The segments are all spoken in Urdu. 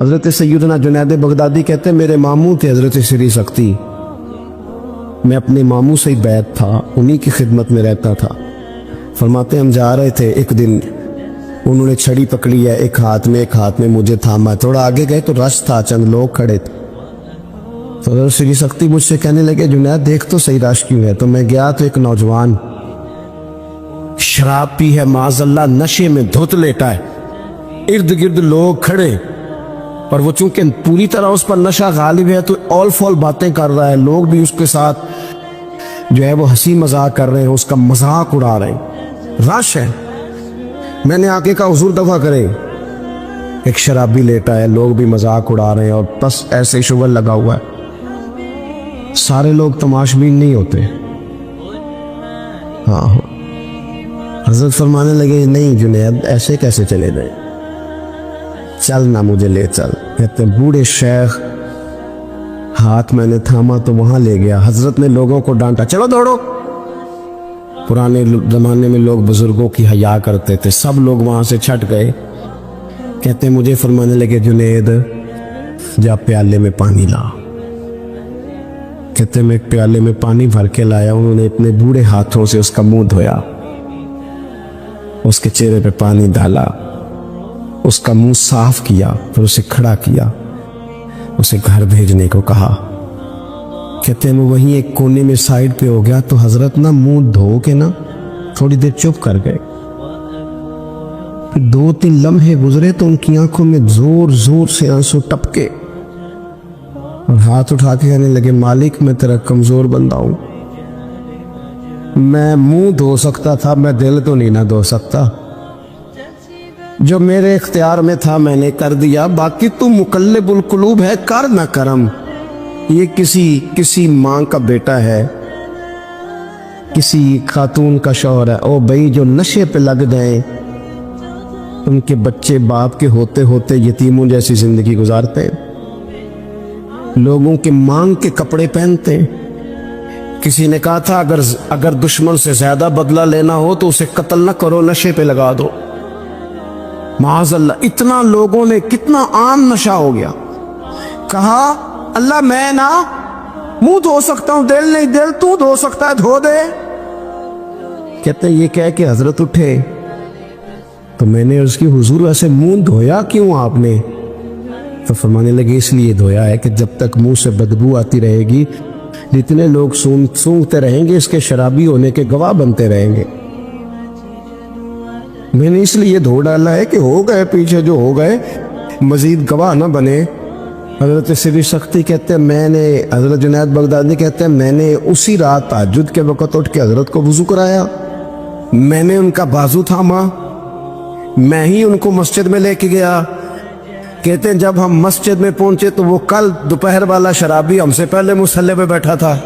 حضرت سیدنا جنید بغدادی کہتے ہیں میرے ماموں تھے حضرت سری سختی، میں اپنے ماموں سے ہی بیعت تھا، انہی کی خدمت میں رہتا تھا۔ فرماتے ہم جا رہے تھے، ایک دن انہوں نے چھڑی پکڑی ہے، ایک ہاتھ میں مجھے تھاما، تھوڑا آگے گئے تو رش تھا، چند لوگ کھڑے تھے، تو حضرت سری سختی مجھ سے کہنے لگے جنید دیکھ تو صحیح رش کیوں ہے؟ تو میں گیا تو ایک نوجوان شراب پی ہے، معاذ اللہ نشے میں دھت لیٹا ہے، ارد گرد لوگ کھڑے، اور وہ چونکہ پوری طرح اس پر نشہ غالب ہے تو اول فول باتیں کر رہا ہے، لوگ بھی اس کے ساتھ جو ہے وہ ہنسی مذاق کر رہے ہیں، اس کا مذاق اڑا رہے ہیں، رش ہے۔ میں نے آگے کہا حضور دفع کرے، ایک شرابی لیٹا ہے، لوگ بھی مذاق اڑا رہے ہیں، اور بس ایسے شغل لگا ہوا ہے، سارے لوگ تماشبین نہیں ہوتے۔ ہاں حضرت فرمانے لگے نہیں جنید ایسے کیسے چلے گئے، چل نہ مجھے لے چل۔ کہتے ہیں بوڑھے شیخ، ہاتھ میں نے تھاما تو وہاں لے گیا، حضرت نے لوگوں کو ڈانٹا چلو دوڑو۔ پرانے زمانے میں لوگ بزرگوں کی حیا کرتے تھے، سب لوگ وہاں سے چھٹ گئے۔ کہتے ہیں مجھے فرمانے لگے جنید جا پیالے میں پانی لا۔ کہتے ہیں میں ایک پیالے میں پانی بھر کے لایا، انہوں نے اپنے بوڑھے ہاتھوں سے اس کا منہ دھویا، اس کے چہرے پہ پانی ڈالا، اس کا منہ صاف کیا، پھر اسے کھڑا کیا، اسے گھر بھیجنے کو کہا۔ کہتے ہیں وہ وہیں ایک کونے میں سائیڈ پہ ہو گیا تو حضرت نا منہ دھو کے نا تھوڑی دیر چپ کر گئے، 2-3 لمحے گزرے تو ان کی آنکھوں میں زور زور سے آنسو ٹپکے، اور ہاتھ اٹھا کے کہنے لگے مالک میں تیرا کمزور بندہ ہوں، میں منہ دھو سکتا تھا، میں دل تو نہیں نہ دھو سکتا، جو میرے اختیار میں تھا میں نے کر دیا، باقی تو مقلب القلوب ہے، کر نہ کرم۔ یہ کسی ماں کا بیٹا ہے، کسی خاتون کا شوہر ہے، او بھائی جو نشے پہ لگ گئے ان کے بچے باپ کے ہوتے ہوتے یتیموں جیسی زندگی گزارتے، لوگوں کے مانگ کے کپڑے پہنتے۔ کسی نے کہا تھا اگر دشمن سے زیادہ بدلہ لینا ہو تو اسے قتل نہ کرو، نشے پہ لگا دو۔ معاذ اللہ اتنا لوگوں نے کتنا عام نشہ ہو گیا۔ کہا اللہ میں نا منہ دھو سکتا ہوں، دل نہیں، دل تو دھو سکتا ہے، دھو دے۔ کہتے ہیں یہ کہہ کے حضرت اٹھے تو میں نے اس کی حضور ویسے منہ دھویا کیوں آپ نے؟ تو فرمانے لگے اس لیے دھویا ہے کہ جب تک منہ سے بدبو آتی رہے گی جتنے لوگ سونگتے رہیں گے اس کے شرابی ہونے کے گواہ بنتے رہیں گے، میں نے اس لیے دھو ڈالا ہے کہ ہو گئے پیچھے جو ہو گئے مزید گواہ نہ بنے۔ حضرت سری سختی کہتے ہیں میں نے، حضرت جنید بغدادی کہتے ہیں میں نے اسی رات تہجد کے وقت اٹھ کے حضرت کو وضو کرایا، میں نے ان کا بازو تھاما، میں ہی ان کو مسجد میں لے کے گیا۔ کہتے ہیں جب ہم مسجد میں پہنچے تو وہ کل دوپہر والا شرابی ہم سے پہلے مصلی پہ بیٹھا تھا۔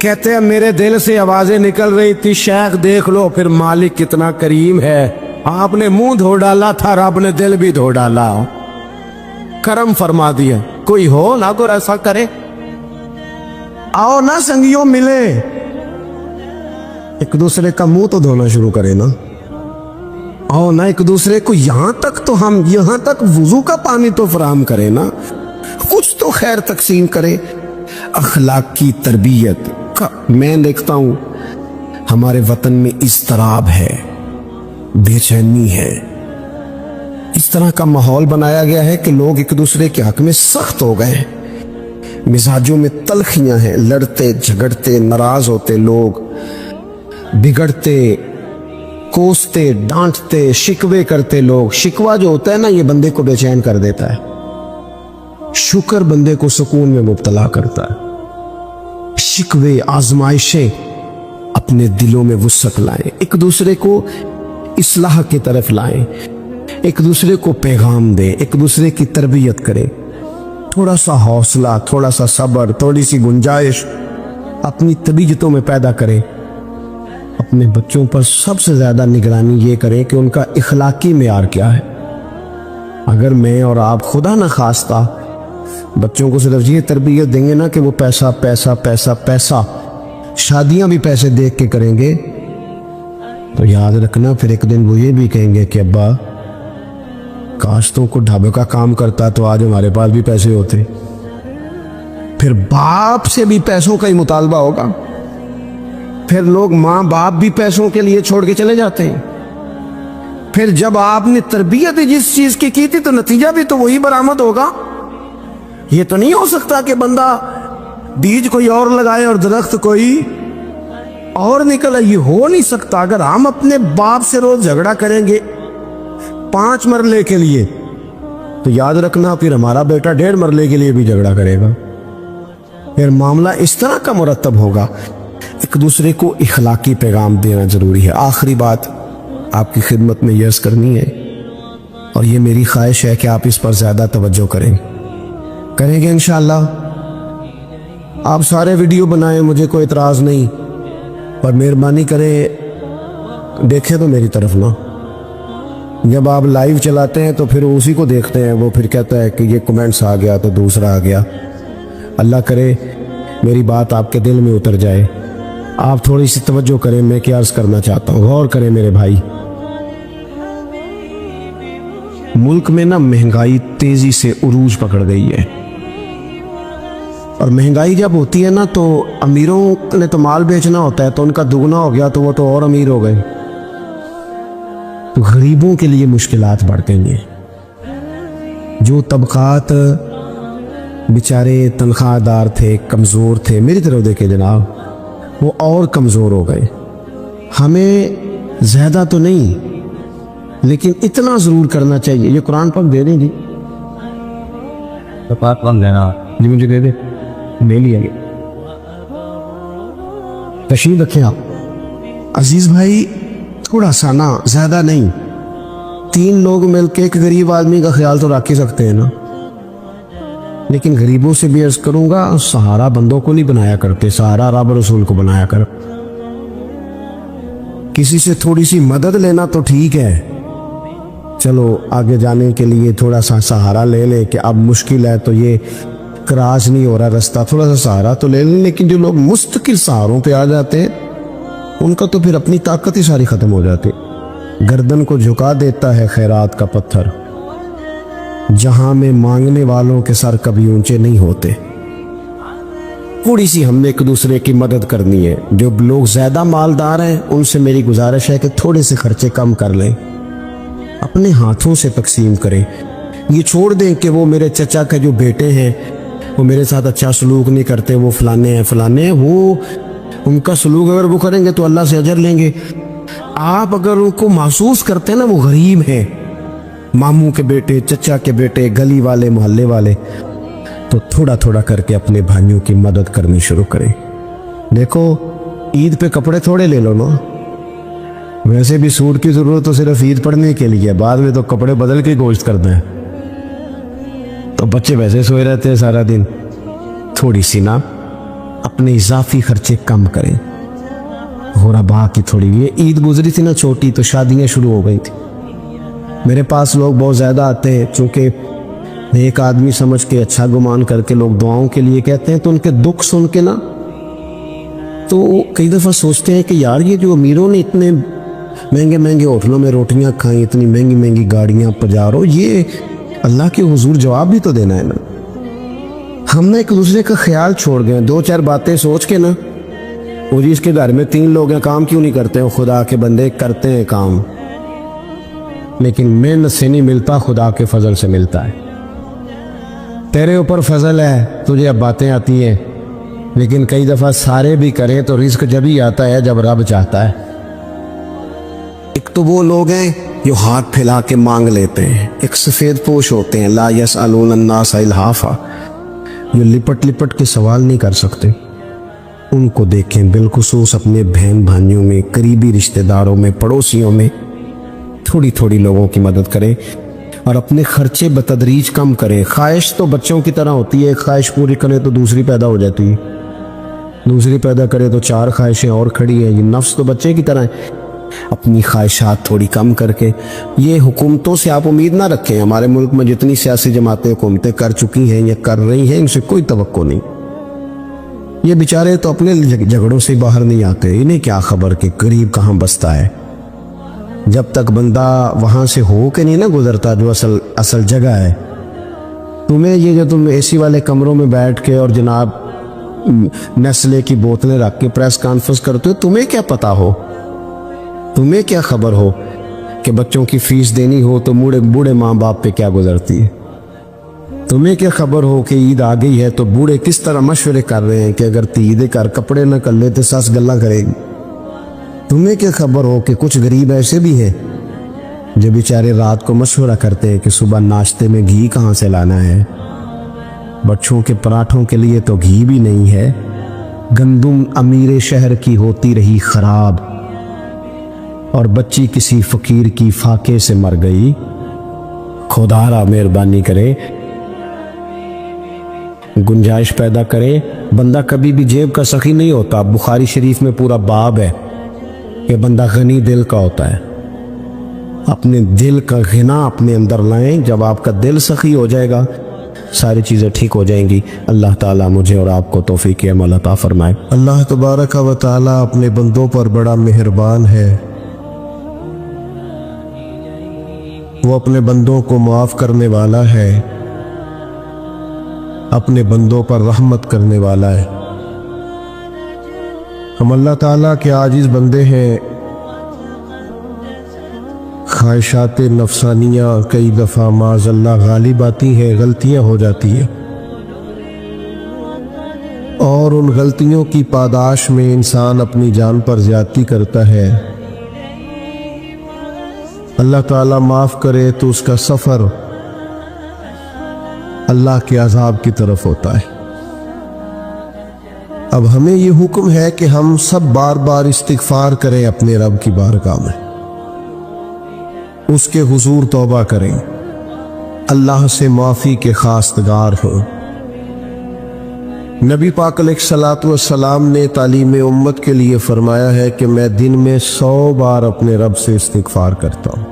کہتے ہیں میرے دل سے آوازیں نکل رہی تھی شیخ دیکھ لو پھر مالک کتنا کریم ہے، آپ نے منہ دھو ڈالا تھا، رب نے دل بھی دھو ڈالا، کرم فرما دیا۔ کوئی ہو نہ کوئی ایسا کرے، آؤ نہ سنگیوں ملے، ایک دوسرے کا منہ تو دھونا شروع کرے نا، آؤ نہ ایک دوسرے کو یہاں تک وضو کا پانی تو فراہم کرے نا، کچھ تو خیر تقسیم کرے۔ اخلاق کی تربیت کا میں دیکھتا ہوں ہمارے وطن میں اضطراب ہے، بے چینی ہے، اس طرح کا ماحول بنایا گیا ہے کہ لوگ ایک دوسرے کے حق میں سخت ہو گئے، مزاجوں میں تلخیاں ہیں، لڑتے جھگڑتے ناراض ہوتے لوگ، بگڑتے کوستے ڈانٹتے شکوے کرتے لوگ۔ شکوہ جو ہوتا ہے نا یہ بندے کو بے چین کر دیتا ہے، شکر بندے کو سکون میں مبتلا کرتا ہے۔ شکوے آزمائشیں اپنے دلوں میں وسعت لائیں، ایک دوسرے کو اصلاح کی طرف لائیں، ایک دوسرے کو پیغام دیں، ایک دوسرے کی تربیت کریں، تھوڑا سا حوصلہ، تھوڑا سا صبر، تھوڑی سی گنجائش اپنی طبیعتوں میں پیدا کریں۔ اپنے بچوں پر سب سے زیادہ نگرانی یہ کریں کہ ان کا اخلاقی معیار کیا ہے۔ اگر میں اور آپ خدا نہ خواستہ بچوں کو صرف یہ تربیت دیں گے نا کہ وہ پیسہ پیسہ پیسہ پیسہ، شادیاں بھی پیسے دیکھ کے کریں گے، تو یاد رکھنا پھر ایک دن وہ یہ بھی کہیں گے کہ ابا کاش تو کو ڈھابے کا کام کرتا تو آج ہمارے پاس بھی پیسے ہوتے. پھر باپ سے بھی پیسوں کا ہی مطالبہ ہوگا. پھر لوگ ماں باپ بھی پیسوں کے لیے چھوڑ کے چلے جاتے ہیں. پھر جب آپ نے تربیت جس چیز کی تھی تو نتیجہ بھی تو وہی برآمد ہوگا. یہ تو نہیں ہو سکتا کہ بندہ بیج کوئی اور لگائے اور درخت کوئی اور نکلے. یہ ہو نہیں سکتا. اگر ہم اپنے باپ سے روز جھگڑا کریں گے 5 مرلے کے لیے تو یاد رکھنا پھر ہمارا بیٹا 1.5 مرلے کے لیے بھی جھگڑا کرے گا. پھر معاملہ اس طرح کا مرتب ہوگا. ایک دوسرے کو اخلاقی پیغام دینا ضروری ہے. آخری بات آپ کی خدمت میں یہ عرض کرنی ہے اور یہ میری خواہش ہے کہ آپ اس پر زیادہ توجہ کریں گے انشاءاللہ. آپ سارے ویڈیو بنائیں, مجھے کوئی اعتراض نہیں, پر مہربانی کریں دیکھیں تو میری طرف نا. جب آپ لائیو چلاتے ہیں تو پھر اسی کو دیکھتے ہیں, وہ پھر کہتا ہے کہ یہ کمنٹس آ گیا تو دوسرا آ گیا. اللہ کرے میری بات آپ کے دل میں اتر جائے. آپ تھوڑی سی توجہ کریں, میں کیا عرض کرنا چاہتا ہوں, غور کریں میرے بھائی. ملک میں نا مہنگائی تیزی سے عروج پکڑ گئی ہے, اور مہنگائی جب ہوتی ہے نا تو امیروں نے تو مال بیچنا ہوتا ہے تو ان کا دگنا ہو گیا تو وہ تو اور امیر ہو گئے. تو غریبوں کے لیے مشکلات بڑھ گئی ہیں. جو طبقات بیچارے تنخواہ دار تھے, کمزور تھے, میری طرف دیکھیں جناب, وہ اور کمزور ہو گئے. ہمیں زیادہ تو نہیں لیکن اتنا ضرور کرنا چاہیے. یہ قرآن پاک دے دیں جی, جی مجھے دے دے, لے لیا گیا. تشریف رکھیں آپ. عزیز بھائی تھوڑا سا نا, زیادہ نہیں, 3 لوگ مل کے ایک غریب آدمی کا خیال تو رکھ ہی سکتے ہیں نا. لیکن غریبوں سے بھی عرض کروں گا, سہارا بندوں کو نہیں بنایا کرتے, سہارا رب رسول کو بنایا کر. کسی سے تھوڑی سی مدد لینا تو ٹھیک ہے, چلو آگے جانے کے لیے تھوڑا سا سہارا لے لے کہ اب مشکل ہے تو یہ کراس نہیں ہو رہا رستہ, تھوڑا سا سہارا تو لے لیں. لیکن جو لوگ مستقل سہاروں پہ آ جاتے ہیں ان کا تو پھر اپنی طاقت ہی ساری ختم ہو جاتی. گردن کو جھکا دیتا ہے خیرات کا پتھر, جہاں میں مانگنے والوں کے سر کبھی اونچے نہیں ہوتے. تھوڑی سی ہم نے ایک دوسرے کی مدد کرنی ہے. جو لوگ زیادہ مالدار ہیں ان سے میری گزارش ہے کہ تھوڑے سے خرچے کم کر لیں, اپنے ہاتھوں سے تقسیم کریں. یہ چھوڑ دیں کہ وہ میرے چچا کے جو بیٹے ہیں وہ میرے ساتھ اچھا سلوک نہیں کرتے, وہ فلانے ہیں, وہ ان کا سلوک اگر وہ کریں گے تو اللہ سے اجر لیں گے. آپ اگر ان کو محسوس کرتے ہیں نا وہ غریب ہیں, ماموں کے بیٹے, چچا کے بیٹے, گلی والے, محلے والے, تو تھوڑا تھوڑا کر کے اپنے بھائیوں کی مدد کرنی شروع کریں. دیکھو عید پہ کپڑے تھوڑے لے لو نا, ویسے بھی سوٹ کی ضرورت تو صرف عید پڑھنے کے لیے, بعد میں تو کپڑے بدل کے گوشت کرتے ہیں, تو بچے ویسے سوئے رہتے ہیں سارا دن. تھوڑی سی نا اپنے اضافی خرچے کم کریں. غربا کی تھوڑی, یہ عید گزری تھی نا چھوٹی تو شادیاں شروع ہو گئی تھی. میرے پاس لوگ بہت زیادہ آتے ہیں, چونکہ ایک آدمی سمجھ کے اچھا گمان کر کے لوگ دعاؤں کے لیے کہتے ہیں, تو ان کے دکھ سن کے نا تو کئی دفعہ سوچتے ہیں کہ یار یہ جو امیروں نے اتنے مہنگے مہنگے ہوٹلوں میں روٹیاں کھائیں, اتنی مہنگی مہنگی گاڑیاں پجارو, یہ اللہ کے حضور جواب بھی تو دینا ہے نا. ہم نے ایک دوسرے کا خیال چھوڑ گئے, 2-4 باتیں سوچ کے نا, وہ جی اس کے گھر میں 3 لوگ ہیں, کام کیوں نہیں کرتے ہیں؟ خدا کے بندے کرتے ہیں کام, لیکن محنت سے نہیں ملتا, خدا کے فضل سے ملتا ہے. تیرے اوپر فضل ہے, تجھے اب باتیں آتی ہیں, لیکن کئی دفعہ سارے بھی کریں تو رزق جب ہی آتا ہے جب رب چاہتا ہے. ایک تو وہ لوگ ہیں جو ہاتھ پھیلا کے مانگ لیتے ہیں, ایک سفید پوش ہوتے ہیں, لا یسألون الناس الحافا, جو لپٹ لپٹ کے سوال نہیں کر سکتے. ان کو دیکھیں, بالخصوص اپنے بہن بھائیوں میں, قریبی رشتہ داروں میں, پڑوسیوں میں تھوڑی تھوڑی لوگوں کی مدد کریں اور اپنے خرچے بتدریج کم کریں. خواہش تو بچوں کی طرح ہوتی ہے, ایک خواہش پوری کرے تو دوسری پیدا ہو جاتی ہے, دوسری پیدا کرے تو 4 خواہشیں اور کھڑی ہیں. یہ نفس تو بچے کی طرح ہے. اپنی خواہشات تھوڑی کم کر کے, یہ حکومتوں سے آپ امید نہ رکھیں. ہمارے ملک میں جتنی سیاسی جماعتیں حکومتیں کر چکی ہیں یا کر رہی ہیں, ان سے کوئی توقع نہیں. یہ بیچارے تو اپنے جھگڑوں سے باہر نہیں آتے, انہیں کیا خبر کہ غریب کہاں بستا ہے. جب تک بندہ وہاں سے ہو کے نہیں نا گزرتا جو اصل جگہ ہے، تمہیں یہ جو تم اے سی والے کمروں میں بیٹھ کے اور جناب نیسلے کی بوتلیں رکھ کے پریس کانفرنس کرتے ہو، تمہیں کیا پتا ہو، تمہیں کیا خبر ہو کہ بچوں کی فیس دینی ہو تو بوڑھے ماں باپ پہ کیا گزرتی ہے؟ تمہیں کیا خبر ہو کہ عید آ گئی ہے تو بوڑھے کس طرح مشورے کر رہے ہیں کہ اگر عید کر کپڑے نہ کر لے تو ساس گلا کرے گی؟ تمہیں کیا خبر ہو کہ کچھ غریب ایسے بھی ہیں جو بیچارے رات کو مشورہ کرتے ہیں کہ صبح ناشتے میں گھی کہاں سے لانا ہے، بچوں کے پراٹھوں کے لیے تو گھی بھی نہیں ہے، گندم امیر شہر کی ہوتی رہی خراب اور بچی کسی فقیر کی فاقے سے مر گئی، خدا مہربانی کرے گنجائش پیدا کرے۔ بندہ کبھی بھی جیب کا سخی نہیں ہوتا، بخاری شریف میں پورا باب ہے کہ بندہ غنی دل کا ہوتا ہے۔ اپنے دل کا غنا اپنے اندر لائیں، جب آپ کا دل سخی ہو جائے گا ساری چیزیں ٹھیک ہو جائیں گی۔ اللہ تعالیٰ مجھے اور آپ کو توفیق عمل عطا فرمائے۔ اللہ تبارک و تعالیٰ اپنے بندوں پر بڑا مہربان ہے، وہ اپنے بندوں کو معاف کرنے والا ہے، اپنے بندوں پر رحمت کرنے والا ہے۔ ہم اللہ تعالیٰ کے عاجز بندے ہیں، خواہشات نفسانیہ کئی دفعہ معاذ اللہ غالب آتی ہیں، غلطیاں ہو جاتی ہیں، اور ان غلطیوں کی پاداش میں انسان اپنی جان پر زیادتی کرتا ہے۔ اللہ تعالیٰ معاف کرے تو اس کا سفر اللہ کے عذاب کی طرف ہوتا ہے۔ اب ہمیں یہ حکم ہے کہ ہم سب بار بار استغفار کریں اپنے رب کی بارگاہ میں، اس کے حضور توبہ کریں، اللہ سے معافی کے خواستگار ہوں۔ نبی پاک علیہ الصلوۃ والسلام نے تعلیم امت کے لیے فرمایا ہے کہ میں دن میں 100 بار اپنے رب سے استغفار کرتا ہوں،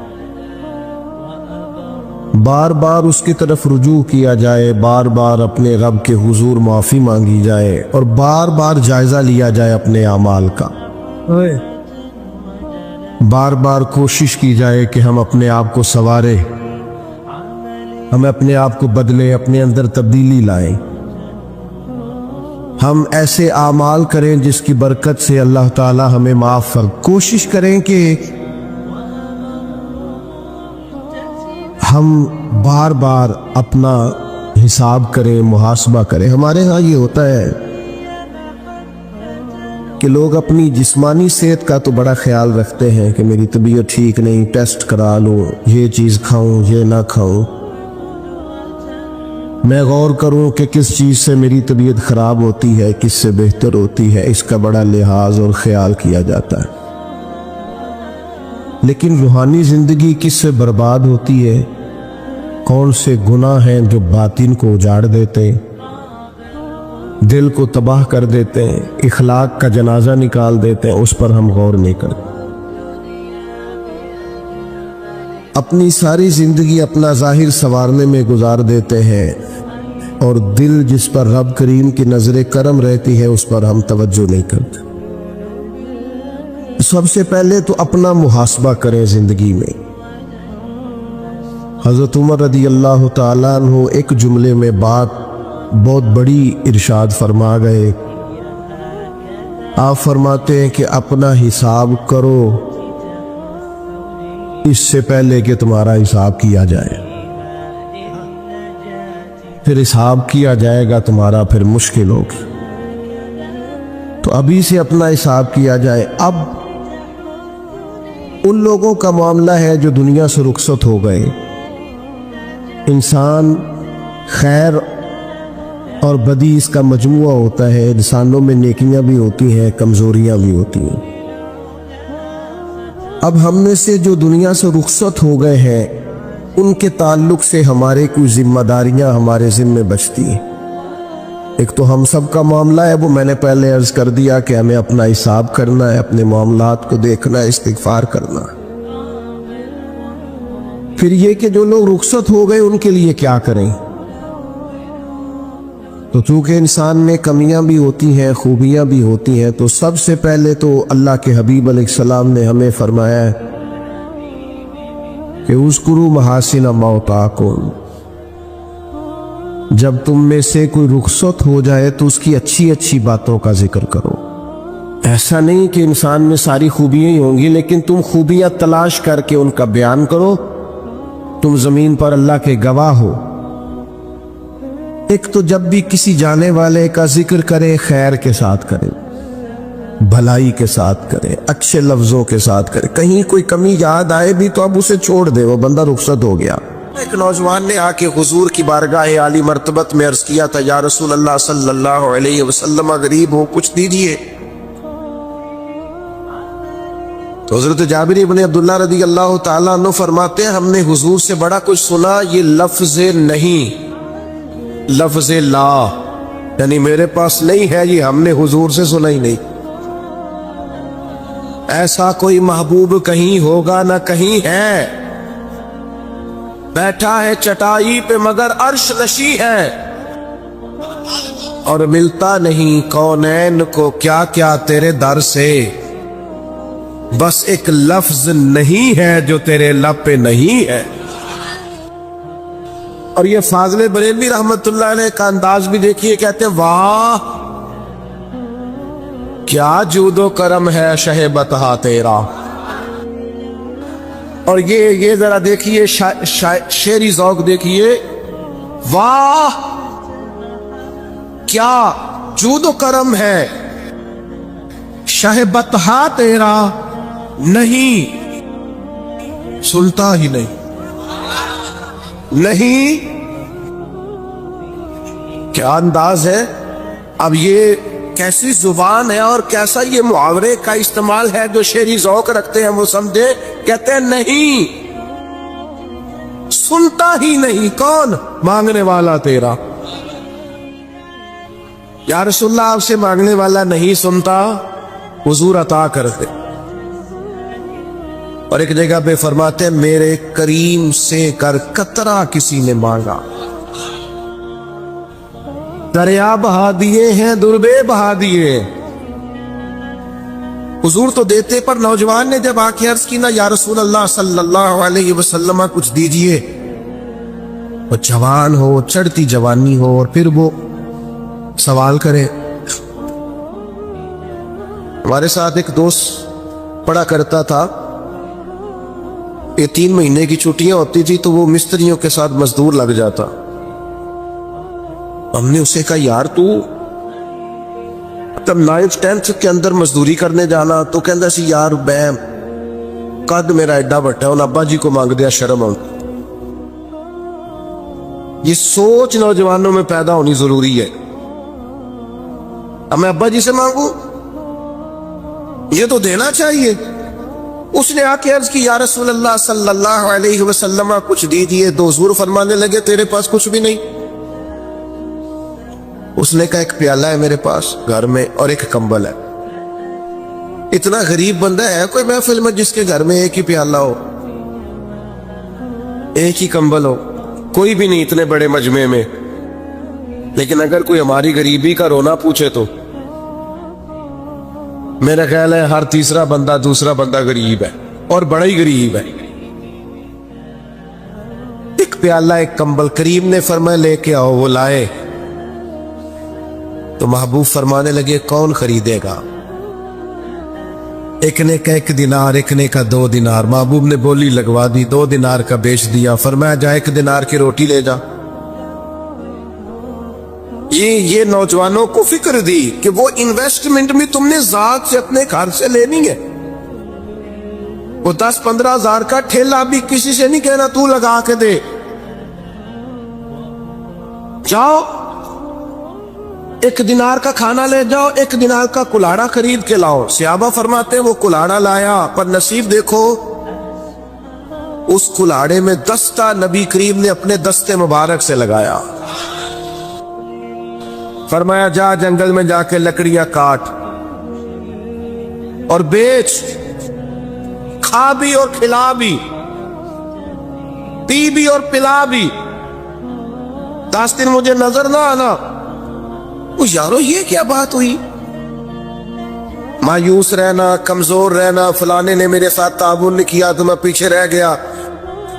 بار بار اس کی طرف رجوع کیا جائے، بار بار اپنے رب کے حضور معافی مانگی جائے، اور بار بار جائزہ لیا جائے اپنے اعمال کا، بار بار کوشش کی جائے کہ ہم اپنے آپ کو سنواریں، ہم اپنے آپ کو بدلیں، اپنے اندر تبدیلی لائیں، ہم ایسے اعمال کریں جس کی برکت سے اللہ تعالی ہمیں معاف کر۔ کوشش کریں کہ ہم بار بار اپنا حساب کریں، محاسبہ کریں۔ ہمارے ہاں یہ ہوتا ہے کہ لوگ اپنی جسمانی صحت کا تو بڑا خیال رکھتے ہیں کہ میری طبیعت ٹھیک نہیں، ٹیسٹ کرا لوں، یہ چیز کھاؤں یہ نہ کھاؤں، میں غور کروں کہ کس چیز سے میری طبیعت خراب ہوتی ہے، کس سے بہتر ہوتی ہے، اس کا بڑا لحاظ اور خیال کیا جاتا ہے۔ لیکن روحانی زندگی کس سے برباد ہوتی ہے؟ کون سے گناہ ہیں جو باطن کو اجاڑ دیتے ہیں، دل کو تباہ کر دیتے ہیں، اخلاق کا جنازہ نکال دیتے ہیں، اس پر ہم غور نہیں کرتے۔ اپنی ساری زندگی اپنا ظاہر سنوارنے میں گزار دیتے ہیں، اور دل جس پر رب کریم کی نظر کرم رہتی ہے اس پر ہم توجہ نہیں کرتے۔ سب سے پہلے تو اپنا محاسبہ کریں زندگی میں۔ حضرت عمر رضی اللہ تعالیٰ عنہ ایک جملے میں بات بہت بڑی ارشاد فرما گئے۔ آپ فرماتے ہیں کہ اپنا حساب کرو اس سے پہلے کہ تمہارا حساب کیا جائے، پھر حساب کیا جائے گا تمہارا پھر مشکل ہوگی، تو ابھی سے اپنا حساب کیا جائے۔ اب ان لوگوں کا معاملہ ہے جو دنیا سے رخصت ہو گئے۔ انسان خیر اور بدی اس کا مجموعہ ہوتا ہے، انسانوں میں نیکیاں بھی ہوتی ہیں، کمزوریاں بھی ہوتی ہیں۔ اب ہم میں سے جو دنیا سے رخصت ہو گئے ہیں ان کے تعلق سے ہمارے کچھ ذمہ داریاں ہمارے ذمہ بچتی ہیں۔ ایک تو ہم سب کا معاملہ ہے، وہ میں نے پہلے عرض کر دیا کہ ہمیں اپنا حساب کرنا ہے، اپنے معاملات کو دیکھنا ہے، استغفار کرنا ہے۔ پھر یہ کہ جو لوگ رخصت ہو گئے ان کے لیے کیا کریں؟ تو چونکہ انسان میں کمیاں بھی ہوتی ہیں، خوبیاں بھی ہوتی ہیں، تو سب سے پہلے تو اللہ کے حبیب علیہ السلام نے ہمیں فرمایا ہے کہ اذکروا محاسن موتاکم، جب تم میں سے کوئی رخصت ہو جائے تو اس کی اچھی اچھی باتوں کا ذکر کرو۔ ایسا نہیں کہ انسان میں ساری خوبیاں ہی ہوں گی، لیکن تم خوبیاں تلاش کر کے ان کا بیان کرو۔ تم زمین پر اللہ کے گواہ ہو۔ ایک تو جب بھی کسی جانے والے کا ذکر کرے خیر کے ساتھ کرے، بھلائی کے ساتھ کرے، اچھے لفظوں کے ساتھ کرے۔ کہیں کوئی کمی یاد آئے بھی تو اب اسے چھوڑ دے، وہ بندہ رخصت ہو گیا۔ ایک نوجوان نے آ کے حضور کی بارگاہ عالی مرتبت میں عرض کیا تھا، یا رسول اللہ صلی اللہ علیہ وسلم، غریب ہوں، کچھ دیجیے۔ تو حضرت جابر ابن عبداللہ رضی اللہ تعالیٰ عنہ فرماتے ہیں، ہم نے حضور سے بڑا کچھ سنا، یہ لفظ نہیں، لفظ لا، یعنی میرے پاس نہیں ہے، یہ ہم نے حضور سے سنا ہی نہیں۔ ایسا کوئی محبوب کہیں ہوگا نہ کہیں ہے، بیٹھا ہے چٹائی پہ مگر عرش نشی ہے، اور ملتا نہیں کونین کو کیا کیا تیرے در سے، بس ایک لفظ نہیں ہے جو تیرے لب پہ نہیں ہے۔ اور یہ فاضل بریلوی رحمت اللہ علیہ کا انداز بھی دیکھیے، کہتے ہیں واہ کیا جود و کرم ہے شہ بتہا تیرا۔ اور یہ ذرا دیکھیے شعری ذوق دیکھیے، واہ کیا جود و کرم ہے شہ بتہا تیرا، نہیں سلطا ہی نہیں، نہیں کیا انداز ہے۔ اب یہ کیسی زبان ہے اور کیسا یہ محاورے کا استعمال ہے، جو شعری ذوق رکھتے ہیں وہ سمجھے، کہتے ہیں نہیں سنتا ہی نہیں، کون؟ مانگنے والا تیرا۔ یا رسول اللہ آپ سے مانگنے والا نہیں سنتا، حضور عطا کرتے۔ اور ایک جگہ پہ فرماتے ہیں، میرے کریم سے کر قطرہ کسی نے مانگا، دریا بہا دیے ہیں دربے بہا دیے۔ حضور تو دیتے، پر نوجوان نے جب آ کے عرض کی نا، یا رسول اللہ صلی اللہ علیہ وسلم کچھ دیجئے، وہ جوان ہو، چڑھتی جوانی ہو، اور پھر وہ سوال کرے۔ ہمارے ساتھ ایک دوست پڑھا کرتا تھا، یہ 3 مہینے کی چھٹیاں ہوتی تھی تو وہ مستریوں کے ساتھ مزدور لگ جاتا۔ ہم نے اسے کہا، یار تو تب 9th 10th کے اندر مزدوری کرنے جانا، تو کہندا سی یار میں قد میرا ایڈا بٹا ہے، ان ابا جی کو مانگ دیا، شرم آؤں۔ یہ سوچ نوجوانوں میں پیدا ہونی ضروری ہے۔ اب میں ابا جی سے مانگوں، یہ تو دینا چاہیے۔ اس نے آ کے عرض کی، یا رسول اللہ صلی اللہ علیہ وسلم کچھ دیجئے۔ تو حضور فرمانے لگے، تیرے پاس کچھ بھی نہیں؟ اس نے کہا، ایک پیالہ ہے میرے پاس گھر میں اور ایک کمبل ہے۔ اتنا غریب بندہ ہے کوئی محفل میں جس کے گھر میں ایک ہی پیالہ ہو، ایک ہی کمبل ہو؟ کوئی بھی نہیں اتنے بڑے مجمع میں۔ لیکن اگر کوئی ہماری غریبی کا رونا پوچھے تو میرا خیال ہے ہر تیسرا بندہ دوسرا بندہ غریب ہے، اور بڑا ہی غریب ہے۔ ایک پیالہ ایک کمبل، کریم نے فرمایا لے کے آؤ، وہ لائے۔ تو محبوب فرمانے لگے، کون خریدے گا؟ ایک نے کہا 1 دینار، ایک نے کہا 2 دینار۔ محبوب نے بولی لگوا دی، 2 دینار کا بیچ دیا۔ فرمایا جا 1 دینار کی روٹی لے جا۔ یہ نوجوانوں کو فکر دی کہ وہ انویسٹمنٹ بھی تم نے ذات سے اپنے گھر سے لینی ہے۔ وہ 10-15 ہزار کا ٹھیلا بھی کسی سے نہیں کہنا تو لگا کے دے، جاؤ 1 دینار کا کھانا لے جاؤ، 1 دینار کا کلاڑا خرید کے لاؤ۔ صحابہ فرماتے ہیں وہ کلاڑا لایا، پر نصیب دیکھو اس کلاڑے میں دستہ نبی کریم نے اپنے دستے مبارک سے لگایا۔ فرمایا جا جنگل میں جا کے لکڑیاں کاٹ اور بیچ، کھا بھی اور کھلا بھی، پی بھی اور پلا بھی، 10 دن مجھے نظر نہ آنا۔ یارو یہ کیا بات ہوئی؟ مایوس رہنا، کمزور رہنا، فلانے نے میرے ساتھ تعاون نہیں کیا تو میں پیچھے رہ گیا،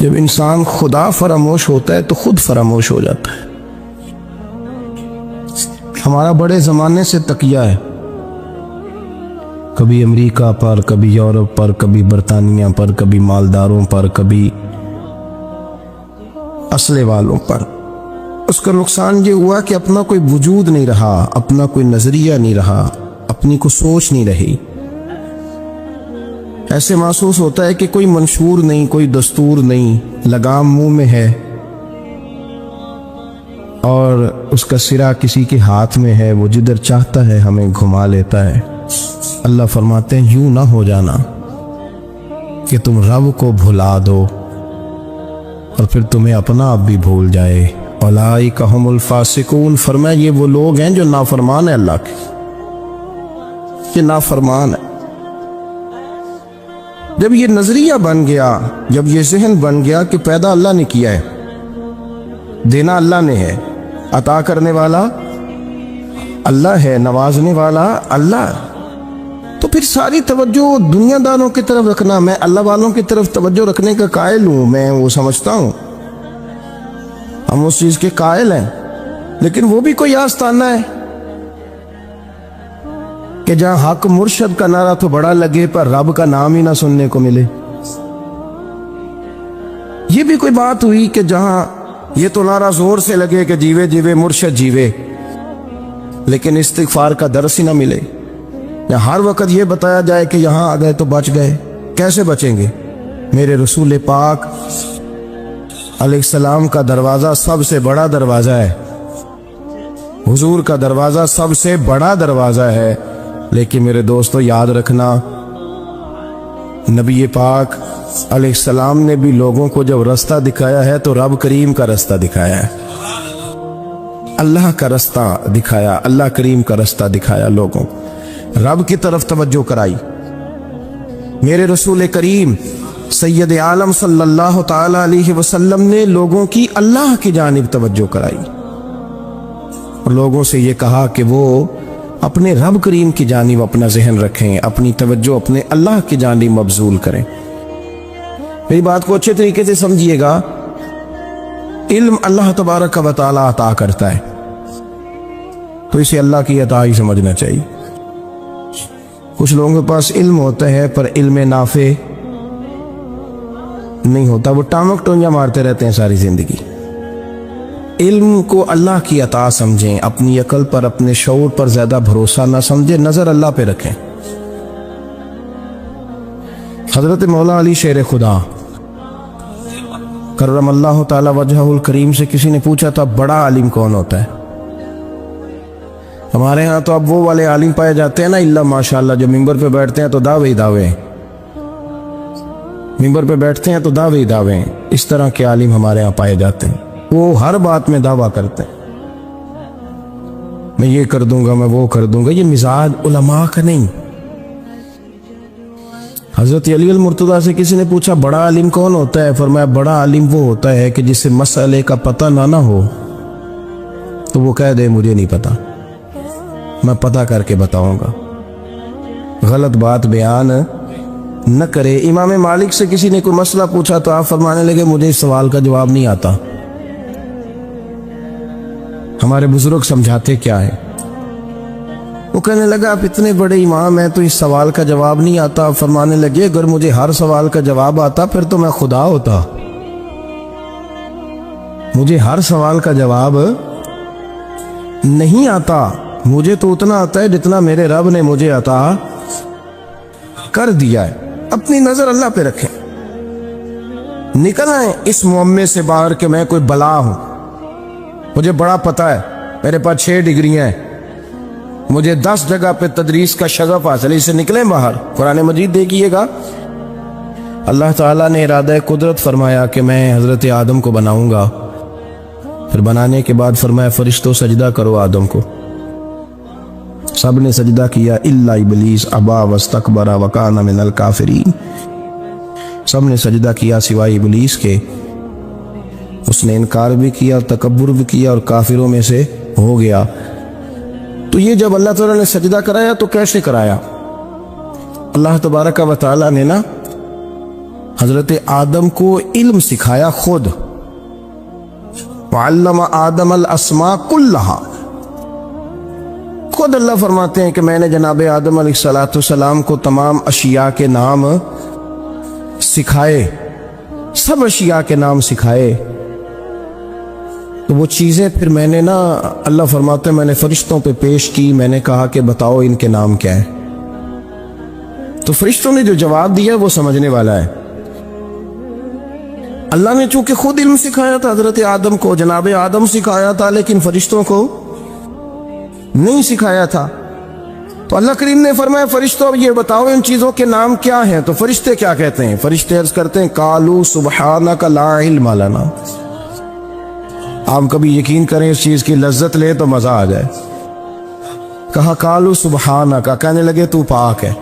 جب انسان خدا فراموش ہوتا ہے تو خود فراموش ہو جاتا ہے. ہمارا بڑے زمانے سے تکیہ ہے، کبھی امریکہ پر، کبھی یورپ پر، کبھی برطانیہ پر، کبھی مالداروں پر، کبھی اسلحے والوں پر. اس کا نقصان یہ ہوا کہ اپنا کوئی وجود نہیں رہا، اپنا کوئی نظریہ نہیں رہا، اپنی کوئی سوچ نہیں رہی. ایسے محسوس ہوتا ہے کہ کوئی منشور نہیں، کوئی دستور نہیں، لگام منہ میں ہے اور اس کا سرا کسی کے ہاتھ میں ہے، وہ جدھر چاہتا ہے ہمیں گھما لیتا ہے. اللہ فرماتے ہیں یوں نہ ہو جانا کہ تم رب کو بھلا دو اور پھر تمہیں اپنا آپ بھی بھول جائے. اولئک ھم الفاسقون، فرمایا یہ وہ لوگ ہیں جو نافرمان ہیں اللہ کے، یہ نافرمان ہے. جب یہ نظریہ بن گیا، جب یہ ذہن بن گیا کہ پیدا اللہ نے کیا ہے، دینا اللہ نے ہے، عطا کرنے والا اللہ ہے، نوازنے والا اللہ، تو پھر ساری توجہ دنیا داروں کی طرف رکھنا، میں اللہ والوں کی طرف توجہ رکھنے کا قائل ہوں، میں وہ سمجھتا ہوں، ہم اس چیز کے قائل ہیں. لیکن وہ بھی کوئی آستانہ ہے کہ جہاں حق مرشد کا نعرہ تو بڑا لگے پر رب کا نام ہی نہ سننے کو ملے. یہ بھی کوئی بات ہوئی کہ جہاں یہ تو نعرہ زور سے لگے کہ جیوے جیوے مرشد جیوے، لیکن استغفار کا درس ہی نہ ملے. یا ہر وقت یہ بتایا جائے کہ یہاں آ گئے تو بچ گئے. کیسے بچیں گے؟ میرے رسول پاک علیہ السلام کا دروازہ سب سے بڑا دروازہ ہے، حضور کا دروازہ سب سے بڑا دروازہ ہے. لیکن میرے دوستو یاد رکھنا، نبی پاک علیہ السلام نے بھی لوگوں کو جب رستہ دکھایا ہے تو رب کریم کا رستہ دکھایا ہے، اللہ کا رستہ دکھایا، اللہ کریم کا رستہ دکھایا، لوگوں رب کی طرف توجہ کرائی. میرے رسول کریم سید عالم صلی اللہ تعالی علیہ وسلم نے لوگوں کی اللہ کی جانب توجہ کرائی اور لوگوں سے یہ کہا کہ وہ اپنے رب کریم کی جانب اپنا ذہن رکھیں، اپنی توجہ اپنے اللہ کی جانب مبذول کریں. میری بات کو اچھے طریقے سے سمجھیے گا. علم اللہ تبارک و تعالی عطا کرتا ہے تو اسے اللہ کی عطا ہی سمجھنا چاہیے. کچھ لوگوں کے پاس علم ہوتا ہے پر علم نافع نہیں ہوتا، وہ ٹامک ٹونجا مارتے رہتے ہیں ساری زندگی. علم کو اللہ کی عطا سمجھیں، اپنی عقل پر، اپنے شعور پر زیادہ بھروسہ نہ سمجھیں، نظر اللہ پہ رکھیں. حضرت مولا علی شیر خدا کرم اللہ تعالی وجہہ الکریم سے کسی نے پوچھا تھا بڑا عالم کون ہوتا ہے؟ ہمارے ہاں تو اب وہ والے عالم پائے جاتے ہیں نا، اللہ ماشاءاللہ، جو ممبر پہ بیٹھتے ہیں تو دعوے ہی دعوے، ممبر پہ بیٹھتے ہیں تو دعوے ہی دعوے. اس طرح کے عالم ہمارے ہاں پائے جاتے ہیں، وہ ہر بات میں دعویٰ کرتے ہیں، میں یہ کر دوں گا، میں وہ کر دوں گا. یہ مزاج علماء کا نہیں. حضرت علی المرتضیٰ سے کسی نے پوچھا بڑا عالم کون ہوتا ہے؟ فرمایا بڑا عالم وہ ہوتا ہے کہ جسے مسئلے کا پتہ نہ ہو تو وہ کہہ دے مجھے نہیں پتا، میں پتہ کر کے بتاؤں گا، غلط بات بیان نہ کرے. امام مالک سے کسی نے کوئی مسئلہ پوچھا تو آپ فرمانے لگے مجھے اس سوال کا جواب نہیں آتا. ہمارے بزرگ سمجھاتے کیا ہے؟ وہ کہنے لگا آپ اتنے بڑے امام ہیں تو اس سوال کا جواب نہیں آتا. فرمانے لگے اگر مجھے ہر سوال کا جواب آتا پھر تو میں خدا ہوتا. مجھے ہر سوال کا جواب نہیں آتا، مجھے تو اتنا آتا ہے جتنا میرے رب نے مجھے عطا کر دیا ہے. اپنی نظر اللہ پہ رکھیں، نکل آئیں اس معمے سے باہر کہ میں کوئی بلا ہوں، مجھے بڑا پتہ ہے، میرے پاس 6 ڈگریاں ہیں، مجھے 10 جگہ پہ تدریس کا شغف حاصل ہے. اس سے نکلیں باہر. قرآن مجید دیکھیے گا، اللہ تعالیٰ نے ارادہ قدرت فرمایا کہ میں حضرت آدم کو بناؤں گا، پھر بنانے کے بعد فرمایا فرشتوں سجدہ کرو آدم کو. سب نے سجدہ کیا الا ابلیس ابا واستکبر وکان من الکافرین. سب نے سجدہ کیا سوائے ابلیس کے، اس نے انکار بھی کیا، تکبر بھی کیا اور کافروں میں سے ہو گیا. تو یہ جب اللہ تعالیٰ نے سجدہ کرایا تو کیسے کرایا؟ اللہ تبارک و تعالیٰ نے نا حضرت آدم کو علم سکھایا خود. وعلم آدم الاسماء کلہا. خود اللہ فرماتے ہیں کہ میں نے جناب آدم علیہ السلام کو تمام اشیاء کے نام سکھائے، سب اشیاء کے نام سکھائے. تو وہ چیزیں پھر میں نے نا، اللہ فرماتے ہیں میں نے فرشتوں پہ پیش کی. میں نے کہا کہ بتاؤ ان کے نام کیا ہے. تو فرشتوں نے جو جواب دیا وہ سمجھنے والا ہے. اللہ نے چونکہ خود علم سکھایا تھا حضرت آدم کو، جناب آدم سکھایا تھا، لیکن فرشتوں کو نہیں سکھایا تھا. تو اللہ کریم نے فرمایا فرشتوں یہ بتاؤ ان چیزوں کے نام کیا ہیں. تو فرشتے کیا کہتے ہیں؟ فرشتے عرض کرتے ہیں قالوا سبحانک لا علم لنا. آپ کبھی یقین کریں اس چیز کی لذت لے تو مزہ آ جائے. کہا قالوا سبحانک، کہنے لگے تو پاک ہے.